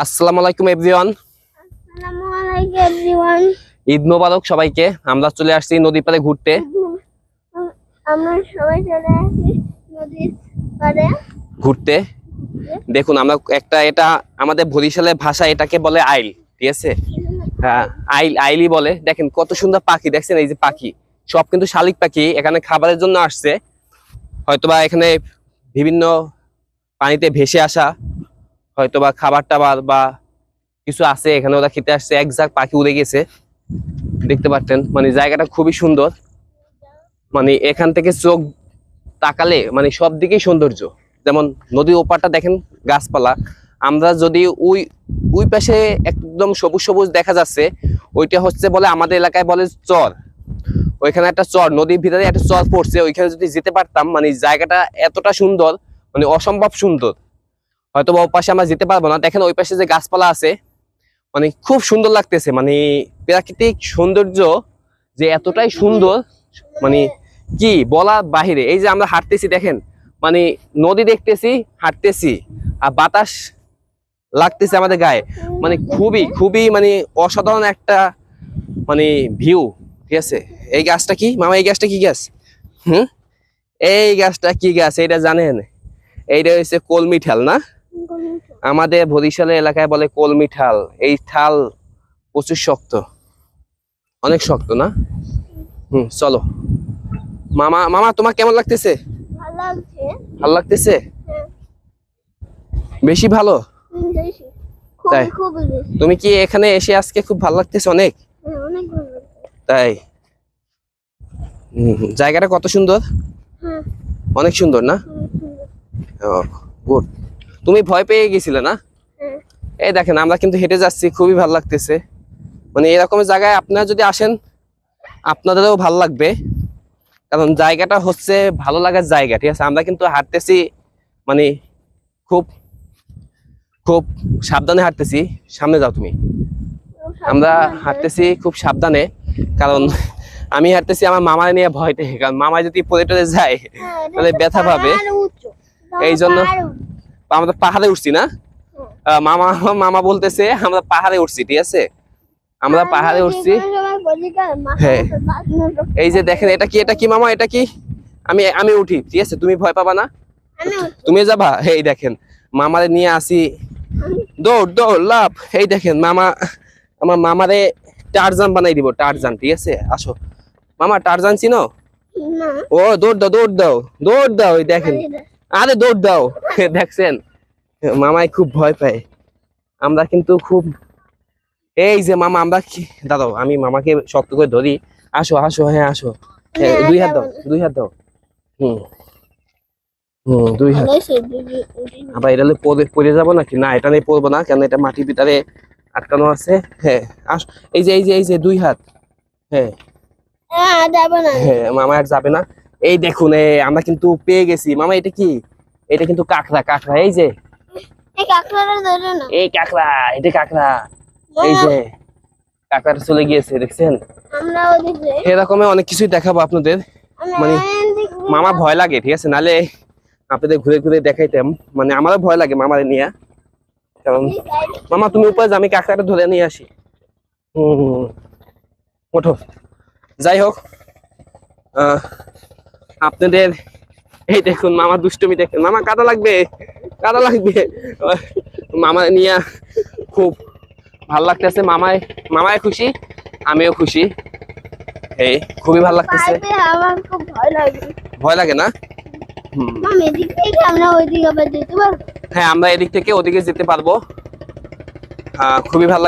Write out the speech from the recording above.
আসসালামু আলাইকুম এভরিওয়ান। আসসালামু আলাইকুম এভরিওয়ান। ঈদ মোবারক সবাইকে। আমরা চলে আসছি নদীর পাড়ে ঘুরতে। আমরা সবাই চলে আসি নদীর পাড়ে ঘুরতে দেখুন আমরা এটা আমাদের বরিশালের ভাষা এটাকে বলে আইল, ঠিক আছে? হ্যাঁ, আইলই বলে। দেখেন কত সুন্দর পাখি, দেখছেন? এই যে পাখি সব কিন্তু শালিক পাখি, এখানে খাবারের জন্য আসছে। হয়তোবা এখানে বিভিন্ন পানিতে ভেসে আসা হয়তোবা খাবার টাবার বা কিছু আছে, এখানে ওরা খেতে আসছে। একঝাঁক পাখি উড়ে গেছে, দেখতে পাচ্ছেন। মানে জায়গাটা খুবই সুন্দর। মানে এখান থেকে চোখ তাকালে মানে সব দিকেই সৌন্দর্য। যেমন নদীর ওপারটা দেখেন, গাছপালা। আমরা যদি ওই ওই পাশে একদম সবুজ সবুজ দেখা যাচ্ছে, ওইটা হচ্ছে বলে আমাদের এলাকায় বলে চর। ওইখানে একটা চর, নদীর ভিতরে একটা চর পড়ছে, ওইখানে যদি যেতে পারতাম, মানে জায়গাটা এতটা সুন্দর, মানে অসম্ভব সুন্দর। হয়তো ওই পাশে আমরা যেতে পারবো না। দেখেন ওই পাশে যে গাছপালা আছে, মানে খুব সুন্দর লাগতেছে। মানে প্রাকৃতিক সৌন্দর্য যে এতটাই সুন্দর, মানে কি বলা বাহিরে। এই যে আমরা হাঁটতেছি, দেখেন মানে নদী দেখতেছি, হাঁটতেছি, আর বাতাস লাগতেছে আমাদের গায়ে। মানে খুবই খুবই মানে অসাধারণ একটা মানে ভিউ, ঠিক আছে? এই গাছটা কি মামা? এই গাছটা কি গাছ? এই গাছটা কি গাছ এটা জানেন? এইটা হচ্ছে কলমি ঠাল, না? আমাদের বরিশালের এলাকায় বলে কলমি ঠাল। এই ঠাল প্রচুর শক্ত, অনেক শক্ত, না? চলো মামা। মামা তোমার কেমন লাগতেছে? ভালো লাগছে। ভালো লাগতেছে? হ্যাঁ, বেশি ভালো? বেশি। তাই? খুব বেশি। তুমি কি এখানে এসে আজকে খুব ভালো লাগতেছে? অনেক? হ্যাঁ, অনেক ভালো লাগছে। তাই? জায়গাটা কত সুন্দর, হ্যাঁ, অনেক সুন্দর, না? গুড। তুমি ভয় পেয়ে গেছিলে, না? হ্যাঁ। এই দেখেন আমরা কিন্তু হেঁটে যাচ্ছি, খুবই ভালো লাগতেছে। মানে এরকম জায়গায় আপনারা যদি আসেন, আপনাদেরও ভালো লাগবে। কারণ জায়গাটা হচ্ছে ভালো লাগার জায়গা, ঠিক আছে? আমরা কিন্তু হাঁটতেছি, মানে খুব খুব সাবধানে হাঁটতেছি। সামনে যাও তুমি। আমরা হাঁটতেছি খুব সাবধানে, কারণ আমি হাঁটতেছি আমার মামার নিয়ে ভয়তে। কারণ মামা যদি পড়ে টরে যায় তাহলে ব্যথা পাবে। এই জন্য আমরা পাহাড়ে উঠছি, না? মামা মামা বলতেছে আমরা পাহাড়ে উঠছি, ঠিক আছে? আমরা পাহাড়ে উঠছি। হ্যাঁ, এই যে দেখেন এটা কি, এটা কি মামা? এটা কি? আমি আমি উঠি, ঠিক আছে? তুমি ভয় পাবা না, তুমি যাবা। এই দেখেন মামারে নিয়ে আসি, দৌড় দৌড় লাভ। এই দেখেন মামা, আমার মামারে টারজান বানাই দিব, টারজান, ঠিক আছে? আসো মামা, টারজান চিনো? ও দৌড় দাও, দৌড় দাও, দৌড় দাও। এই দেখেন, আরে দৌড় দাও। দেখছেন মামাই খুব ভয় পায়। আমরা কিন্তু খুব, এই যে মামা আমরা দাঁড়াও, আমি মামাকে শক্ত করে ধরি। আসো আসো, হ্যাঁ আসো। দুই হাত দাও, দুই হাত দাও। দুই হাত। আবার এটা পড়ে যাবো নাকি? না, এটা নিয়ে পড়বো না, কেন এটা মাটির ভিতরে আটকানো আছে। হ্যাঁ আসো। এই যে এই যে এই যে দুই হাত। হ্যাঁ হ্যাঁ, মামা আর যাবে না। এই দেখুন আমরা কিন্তু পেয়ে গেছি। মামা এটা কি? এটা কিন্তু কাঁকড়া, কাঁকড়া। এই যে এই কাঁকড়া, এটা কাঁকড়া। এই যে কাঁকড়াটা চলে গিয়েছে, দেখছেন? এরকম অনেক কিছুই দেখাবো আপনাদের। মানে মামা ভয় লাগে, ঠিক আছে? নালে আপনাদের ঘুরে ঘুরে দেখাইতাম। মানে আমারও ভয় লাগে মামারে নিয়ে। কারণ মামা তুমি উপরে যাও, আমি কাঁকড়াটা ধরে নিয়ে আসি। ওঠো। যাই হোক, আপনাদের এই দেখুন মামা দুষ্টুমি দেখেন। মামা কাদা লাগবে, কাদা লাগবে। মামারে নিয়ে খুব ভালো লাগতেছে। মামায় খুশি, আমিও খুশি। এই খুবই ভালো লাগতেছে। ভয় লাগে না? হ্যাঁ, আমরা এদিক থেকে ওদিকে যেতে পারবো। খুবই ভালো লাগে।